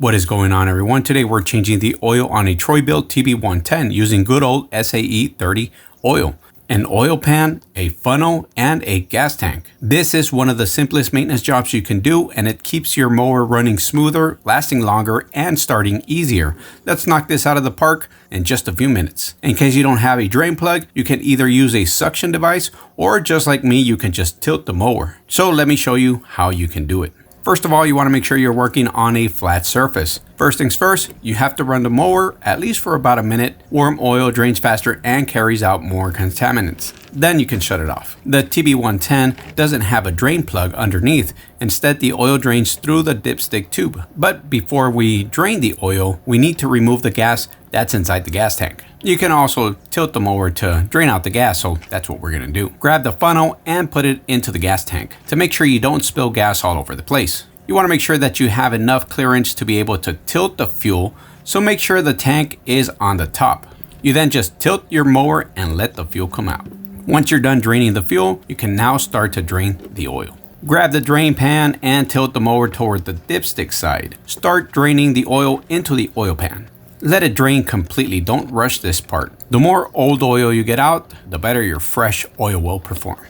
What is going on, everyone? Today we're changing the oil on a Troy Bilt TB110 using good old SAE 30 oil, an oil pan, a funnel, and a gas tank. This is one of the simplest maintenance jobs you can do, and it keeps your mower running smoother, lasting longer, and starting easier. Let's knock this out of the park in just a few minutes. In case you don't have a drain plug, you can either use a suction device, or just like me, you can just tilt the mower. So let me show you how you can do it. First of all, you want to make sure you're working on a flat surface. First things first, you have to run the mower at least for about a minute. Warm oil drains faster and carries out more contaminants. Then you can shut it off. The TB110 doesn't have a drain plug underneath. Instead, the oil drains through the dipstick tube. But before we drain the oil, we need to remove the gas that's inside the gas tank. You can also tilt the mower to drain out the gas, so that's what we're gonna do. Grab the funnel and put it into the gas tank to make sure you don't spill gas all over the place. You wanna make sure that you have enough clearance to be able to tilt the fuel, so make sure the tank is on the top. You then just tilt your mower and let the fuel come out. Once you're done draining the fuel, you can now start to drain the oil. Grab the drain pan and tilt the mower toward the dipstick side. Start draining the oil into the oil pan. Let it drain completely, don't rush this part. The more old oil you get out, the better your fresh oil will perform.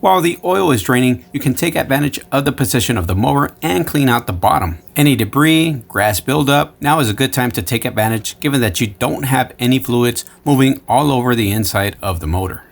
While the oil is draining, you can take advantage of the position of the mower and clean out the bottom. Any debris, grass buildup, now is a good time to take advantage given that you don't have any fluids moving all over the inside of the motor.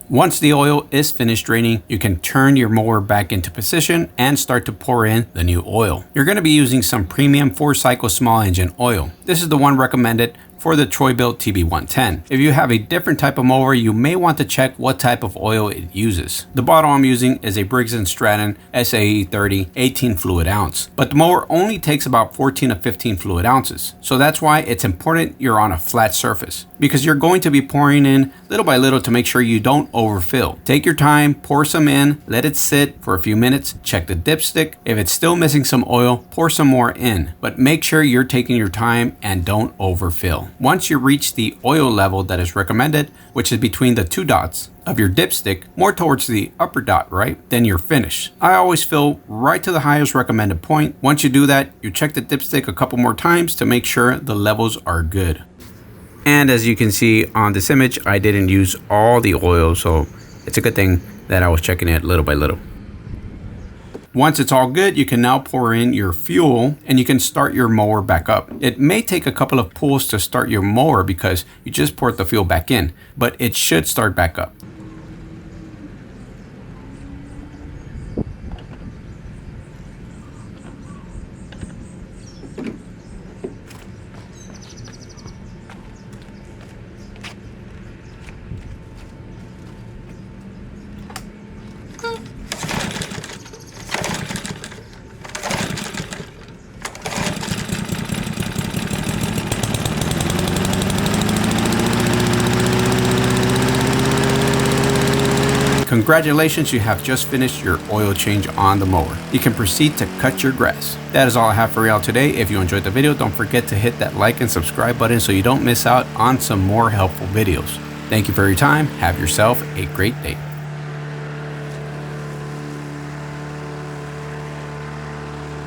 Once the oil is finished draining, you can turn your mower back into position and start to pour in the new oil. You're going to be using some premium 4-cycle small engine oil. This is the one recommended for the Troy Bilt TB110. If you have a different type of mower, you may want to check what type of oil it uses. The bottle I'm using is a Briggs & Stratton SAE 30 18 fluid ounce, but the mower only takes about 14 to 15 fluid ounces. So that's why it's important you're on a flat surface, because you're going to be pouring in little by little to make sure you don't overfill. Take your time, pour some in, let it sit for a few minutes, check the dipstick. If it's still missing some oil, pour some more in, but make sure you're taking your time and don't overfill. Once you reach the oil level that is recommended, which is between the 2 dots of your dipstick, more towards the upper dot, right? Then you're finished. I always fill right to the highest recommended point. Once you do that, you check the dipstick a couple more times to make sure the levels are good. And as you can see on this image, I didn't use all the oil, so it's a good thing that I was checking it little by little. Once it's all good, you can now pour in your fuel and you can start your mower back up. It may take a couple of pulls to start your mower because you just poured the fuel back in, but it should start back up. Congratulations, you have just finished your oil change on the mower. You can proceed to cut your grass. That is all I have for y'all today. If you enjoyed the video, don't forget to hit that like and subscribe button so you don't miss out on some more helpful videos. Thank you for your time. Have yourself a great day.